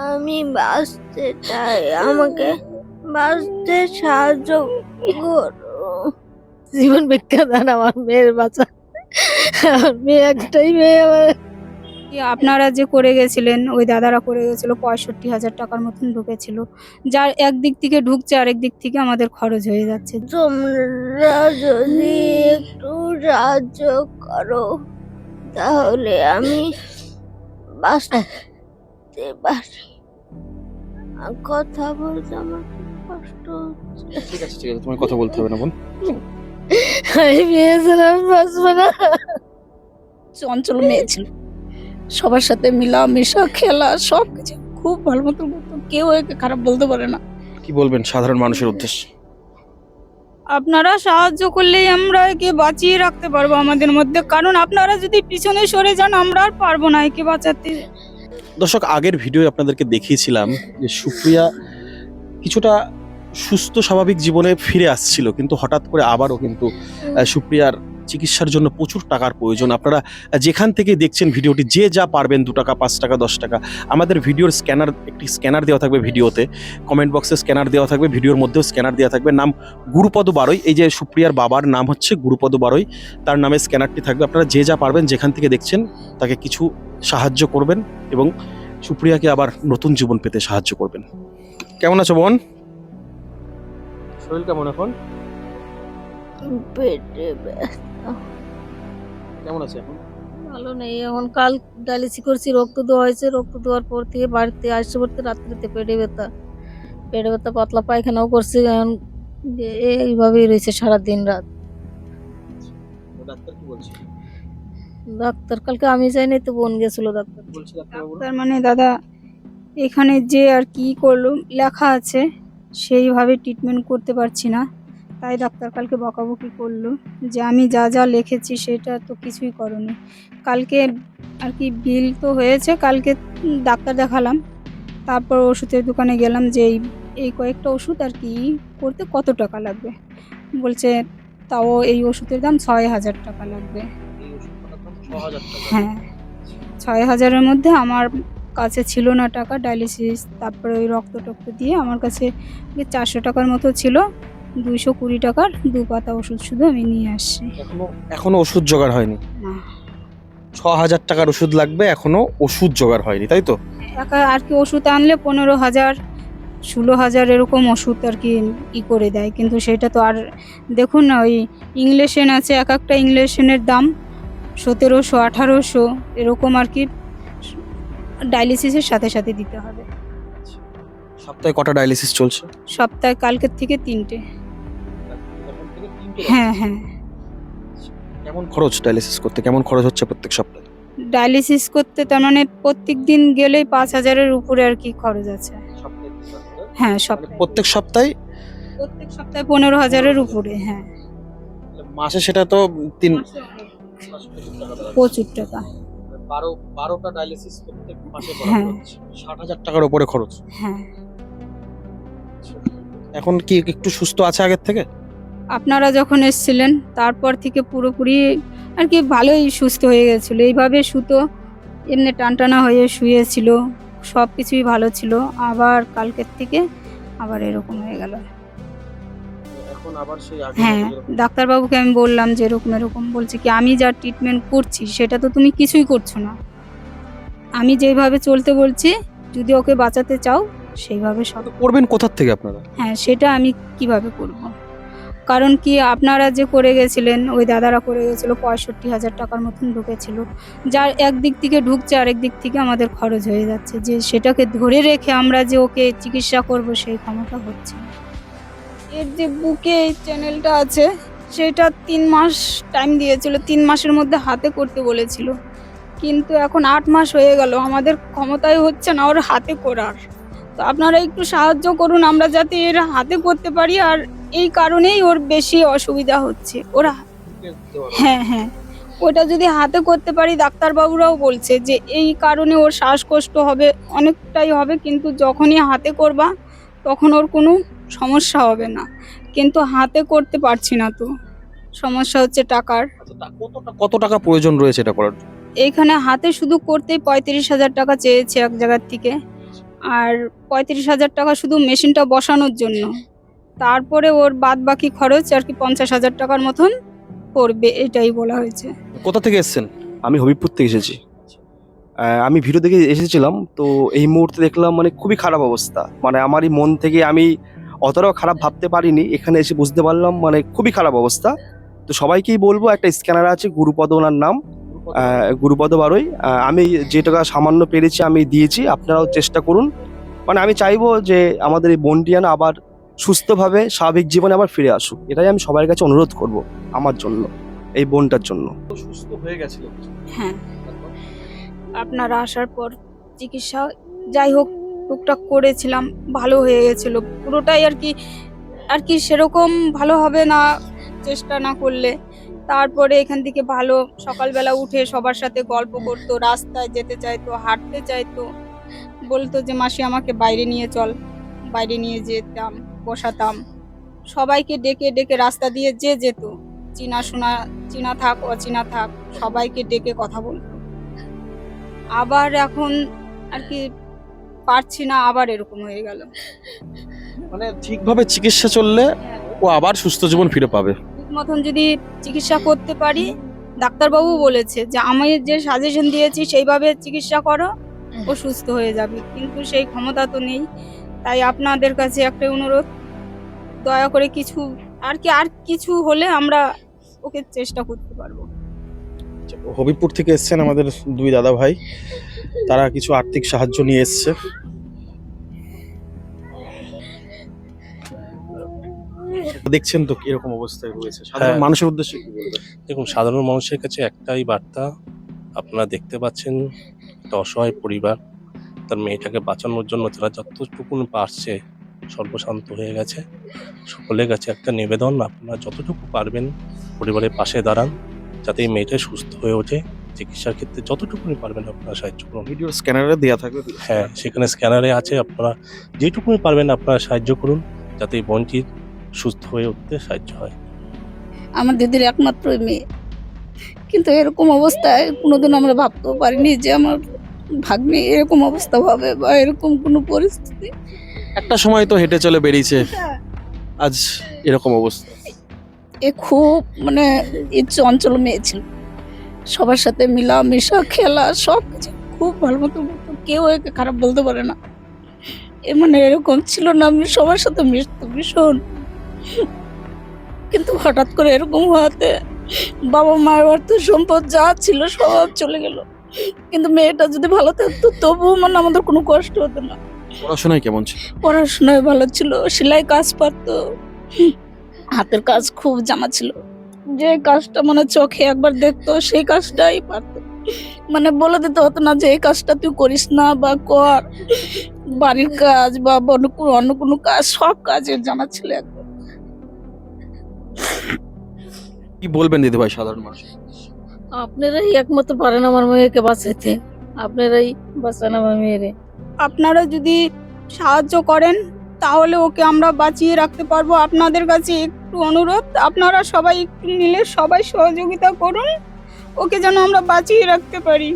আমি বাঁচতে চাই, আমাকে বাঁচতে সাহায্য করো। জীবন ভিক্ষা দেন আমার মেয়ের বাঁচা। আমার মেয়ে একটাই মেয়ে আমার। আপনারা যে করে গেছিলেন, ওই দাদারা করে গেছিল 65,000 টাকার মতন ঢুকেছিল, যার একদিক থেকে ঢুকছে আরেক দিক থেকে আমাদের খরচ হয়ে যাচ্ছে। তোমরা যদি একটু সাহায্য করো তাহলে আমি বাঁচতে পারি। কথা বলতে আমার খুব কষ্ট হচ্ছে। ঠিক আছে তোমার কথা বলতে হবে না বোন। আমি মেয়ে ছিলাম, বাঁচবো না। চঞ্চল মেয়ে ছিল, সবার সাথে মিলামিশা খেলা সবকিছু খুব ভালো মতো করতো, কেউ একে খারাপ বলতে পারে না। কি বলবেন সাধারণ মানুষের উদ্দেশ্যে? আপনারা সাহায্য করলেই আমরা একে বাঁচিয়ে রাখতে পারবো আমাদের মধ্যে, কারণ আপনারা যদি পিছনে সরে যান আমরা আর পারবো না একে বাঁচাতে। দর্শক, আগের ভিডিও আপনাদেরকে দেখিয়েছিলাম যে সুপ্রিয়া কিছুটা সুস্থ স্বাভাবিক জীবনে ফিরে আসছিল, কিন্তু হঠাৎ করে আবারও কিন্তু সুপ্রিয়ার চিকিৎসার জন্য প্রচুর টাকার প্রয়োজন। আপনারা যেখান থেকে দেখছেন ভিডিওটি, যে যা পারবেন, 2 টাকা 5 টাকা 10 টাকা, আমাদের ভিডিওর একটি স্ক্যানার দেওয়া থাকবে ভিডিওতে, কমেন্ট বক্সে স্ক্যানার দেওয়া থাকবে, ভিডিওর মধ্যেও স্ক্যানার দেওয়া থাকবে। নাম গুরুপদ বারই, এই যে সুপ্রিয়ার বাবার নাম হচ্ছে গুরুপদ বারই, তার নামে স্ক্যানারটি থাকবে। আপনারা যে যা পারবেন যেখান থেকে দেখছেন তাকে কিছু সাহায্য করবেন এবং সুপ্রিয়াকে আবার নতুন জীবন পেতে সাহায্য করবেন। কেমন আছো বোন? শরীর কেমন এখন? পেটে ব্যথা। কেমন আছে এখন? ভালো নেই এখন। কাল ডায়ালিসিস করছি, রক্ত দেওয়া হয়েছে। রক্ত দেওয়ার পর থেকে বাড়িতে আসতে পড়তে রাত্রিতে পেটে ব্যথা, পাতলা পায়খানাও করছে। এখন এইভাবেই রয়েছে সারা দিন রাত। ডাক্তার কি বলছে? ডাক্তার কালকে আমি যাইনি তো, বোন গেছিল ডাক্তার। বলছে ডাক্তারবাবু? তার মানে দাদা এখানে যে আর কি করলো লেখা আছে সেইভাবে ট্রিটমেন্ট করতে পারছি না, তাই ডাক্তার কালকে বকাবকি করলো যে আমি যা যা লিখেছি সেটা তো কিছুই করনি। কালকে আর কি বিল তো হয়েছে, কালকে ডাক্তার দেখালাম, তারপর ওষুধের দোকানে গেলাম যে এই কয়েকটা ওষুধ আর কি করতে কত টাকা লাগবে। বলছে তাও এই ওষুধের দাম 6,000 টাকা লাগবে। এই ওষুধটার দাম 6,000 টাকা। হ্যাঁ, 6,000-এর মধ্যে আমার কাছে ছিল না টাকা। ডায়ালিসিস তারপরে ওই রক্ত টক্ত দিয়ে আমার কাছে 400 টাকার মতো ছিল। 220 টাকার 2 পাতা ওষুধ শুধু আমি নিয়ে আসছি। এখনো ওষুধ জোগাড় হয়নি? না, 6,000 টাকার ওষুধ লাগবে, এখনো ওষুধ জোগাড় হয়নি, তাই তো? একা আর কি ওষুধ আনলে 15,000 16,000 এরকম ওষুধ আর কি করে দেয়, কিন্তু সেটা তো আর দেখুন না, ওই ইংলিশন আছে, এক একটা ইংলিশনের দাম 1700 1800 এরকম আর কি ডায়ালিসিসের সাথে সাথে দিতে হবে। সপ্তাহে কটা ডায়ালিসিস চলছে? সপ্তাহে কালকের থেকে 3টে। হ্যাঁ হ্যাঁ। কেমন খরচ ডায়ালিসিস করতে, কেমন খরচ হচ্ছে প্রত্যেক সপ্তাহে? ডায়ালিসিস করতে তার মানে প্রত্যেক দিন গেলেই 5,000-এর উপরে আর কি খরচ আছে। হ্যাঁ, প্রত্যেক সপ্তাহে? প্রত্যেক সপ্তাহে 15,000-এর উপরে। হ্যাঁ, মাসে সেটা তো 3 প্রচুর টাকা। 12টা ডায়ালিসিস প্রত্যেক মাসে হ্যাঁ। 60,000 টাকার উপরে খরচ। হ্যাঁ, এখন কি একটু সুস্থ আছে আগের থেকে? আপনারা যখন এসেছিলেন তারপর থেকে পুরোপুরি আর কি ভালোই সুস্থ হয়ে গেছিল। এইভাবে শুতো, এমনি টানটানা হয়ে শুয়েছিল, সব কিছুই ভালো ছিল। আবার কালকের থেকে আবার এরকম হয়ে গেল। এখন আবার সেই হ্যাঁ, ডাক্তারবাবুকে আমি বললাম যে এরকম বলছে কি আমি যা ট্রিটমেন্ট করছি সেটা তো তুমি কিছুই করছো না। আমি যেভাবে চলতে বলছি, যদি ওকে বাঁচাতে চাও সেইভাবে সব করবেন। কোথা থেকে আপনারা? হ্যাঁ, সেটা আমি কিভাবে করব? কারণ কি আপনারা যে করে গেছিলেন, ওই দাদারা করে গেছিল, 65,000 টাকার মতন ঢুকেছিল, যার একদিক থেকে ঢুকছে আরেক দিক থেকে আমাদের খরচ হয়ে যাচ্ছে, যে সেটাকে ধরে রেখে আমরা যে ওকে চিকিৎসা করব সেই ক্ষমতা হচ্ছে না। এর যে বুকে এই চ্যানেলটা আছে সেটা 3 মাস টাইম দিয়েছিল, 3 মাসের মধ্যে হাতে করতে বলেছিল, কিন্তু এখন 8 মাস হয়ে গেল, আমাদের ক্ষমতায় হচ্ছে না ওর হাতে করার। তো আপনারা একটু সাহায্য করুন আমরা যাতে এর হাতে করতে পারি, আর এই কারণেই ওর বেশি অসুবিধা হচ্ছে ওরা। হ্যাঁ হ্যাঁ, ওটা যদি হাতে করতে পারি, ডাক্তারবাবুরাও বলছে যে এই কারণে ওর শ্বাসকষ্ট হবে, অনেকটাই হবে, কিন্তু যখনই হাতে করবা তখন ওর কোনো সমস্যা হবে না, কিন্তু হাতে করতে পারছি না, তো সমস্যা হচ্ছে টাকার। কত টাকা প্রয়োজন রয়েছে এটা করার? এইখানে হাতে শুধু করতেই 35,000 টাকা চেয়েছে এক জায়গার থেকে, আর 35,000 টাকা শুধু মেশিনটা বসানোর জন্য। তারপরে ওর বাদ বাকি খরচ আর কি 50,000 টাকার মতন পড়বে, এটাই বলা হয়েছে। কোথা থেকে এসেছেন? আমি হবিবপুর থেকে এসেছি। আমি ভিডিও দেখে এসেছিলাম, তো এই মুহূর্তে দেখলাম মানে খুবই খারাপ অবস্থা। মানে আমারই মন থেকে আমি অতটাও খারাপ ভাবতে পারিনি, এখানে এসে বুঝতে পারলাম মানে খুবই খারাপ অবস্থা। তো সবাইকেই বলবো, একটা স্ক্যানার আছে গুরুপদ ওনার নাম, গুরুপদ বারোই। আমি যে টাকা সামান্য পেরেছি আমি দিয়েছি, আপনারাও চেষ্টা করুন। মানে আমি চাইবো যে আমাদের এই বোনটি যেন আবার সুস্থভাবে স্বাভাবিক জীবনে আবার ফিরে আসুক, এটাই আমি সবার কাছে অনুরোধ করব আমার জন্য, এই বোনটার জন্য। সুস্থ হয়ে গেছিল? হ্যাঁ, আপনারা আসার পর চিকিৎসা যাই হোক টুকটাক করেছিলাম, ভালো হয়ে গেছিল পুরোটাই আর কি সেরকম ভালো হবে না চেষ্টা না করলে। তারপরে এখান থেকে ভালো সকালবেলা উঠে সবার সাথে গল্প করতো, রাস্তায় যেতে চাইতো, হাঁটতে চাইতো, বলতো যে মাসি আমাকে বাইরে নিয়ে চল। বাইরে নিয়ে যেতাম, বসাতাম, সবাইকে ডেকে ডেকে রাস্তা দিয়ে যে যেত, চিনা থাক অচিনা থাক সবাইকে ডেকে কথা বলতো। আবার এখন আর কি পারছি না, আবার এরকম হয়ে গেল। মানে ঠিকভাবে চিকিৎসা চললে ও আবার সুস্থ জীবন ফিরে পাবে। ঠিক মতন যদি চিকিৎসা করতে পারি, ডাক্তারবাবু বলেছে যে আমি যে সাজেশন দিয়েছি সেইভাবে চিকিৎসা করো, ও সুস্থ হয়ে যাবে, কিন্তু সেই ক্ষমতা তো নেই। তাই আপনাদের কাছে একটা অনুরোধ, দয়া করে কিছু আর কিছু হলে আমরা ওকে চেষ্টা করতে পারবো। হবিবপুর থেকে এসেছেন আমাদের দুই দাদা ভাই, তারা কিছু আর্থিক সাহায্য নিয়ে এসছে। দেখছেন তো এরকম অবস্থায় রয়েছে, সাধারণ হ্যাঁ। মানুষের উদ্দেশ্যে কি বলবেন? দেখুন, সাধারণ মানুষের কাছে একটাই বার্তা, আপনারা দেখতে পাচ্ছেন একটা অসহায় পরিবার, তার মেয়েটাকে বাঁচানোর জন্য তারা যতটুকু পারছে সর্বশান্ত হয়ে গেছে। সকলের কাছে একটা নিবেদন, আপনারা যতটুকু পারবেন পরিবারের পাশে দাঁড়ান, যাতে এই মেয়েটা সুস্থ হয়ে ওঠে। চিকিৎসার ক্ষেত্রে যতটুকুনি পারবেন আপনারা সাহায্য করুন। ভিডিও স্ক্যানারে দেওয়া থাকবে। হ্যাঁ, সেখানে স্ক্যানারে আছে, আপনারা যেটুকুনি পারবেন আপনারা সাহায্য করুন, যাতে এই বোনটির সুস্থ হয়ে উঠতে সাহায্য হয়। আমার দিদির একমাত্র মেয়ে, কিন্তু এরকম অবস্থায় কোনোদিন আমরা ভাবতেও পারিনি যে আমার ভাগ্নে এরকম অবস্থা হবে বা এরকম কোনো পরিস্থিতি। একটা সময় তো হেঁটে চলে বেরিয়েছে, আজ এরকম অবস্থা। এ খুব মানে এই চঞ্চল মেয়ে ছিল, সবার সাথে মিলামিশা খেলা সব কিছু খুব ভালো মতো করতো, কেউ একে খারাপ বলতে পারে না। এ মানে এরকম ছিল না, আমি সবার সাথে মিশতো ভীষণ। কিন্তু হঠাৎ করে এরকম হওয়াতে বাবা মায়ের অর্থ সম্পদ যা ছিল সব চলে গেল। কিন্তু মেয়েটা যদি ভালো থাকতো তবুও মানে আমাদের কোনো কষ্ট হতো না। পড়াশোনায় কেমন ছিল? পড়াশোনায় ভালো ছিল, সেলাই কাজ পারতো, হাতের কাজ খুব জানা ছিল। যে কাজটা মানে চোখে একবার দেখতো সেই কাজটাই পারতো, মানে বলে দিতে হতো না যে এই কাজটা তুই করিস না বা কর। বাড়ির কাজ বা অন্য কোনো কাজ সব কাজের জানা ছিল একদম। কি বলবেন দিদি ভাই সাধারণ মানুষ? আপনারাই একমাত্র পারেন আমার মেয়েকে বাঁচাইতে, আপনারাই বাঁচান আমার মেয়েরে। আপনারা যদি সাহায্য করেন তাহলে ওকে আমরা বাঁচিয়ে রাখতে পারবো। আপনাদের কাছে একটু অনুরোধ, আপনারা সবাই একটু মিলে সবাই সহযোগিতা করুন, ওকে যেন আমরা বাঁচিয়ে রাখতে পারি।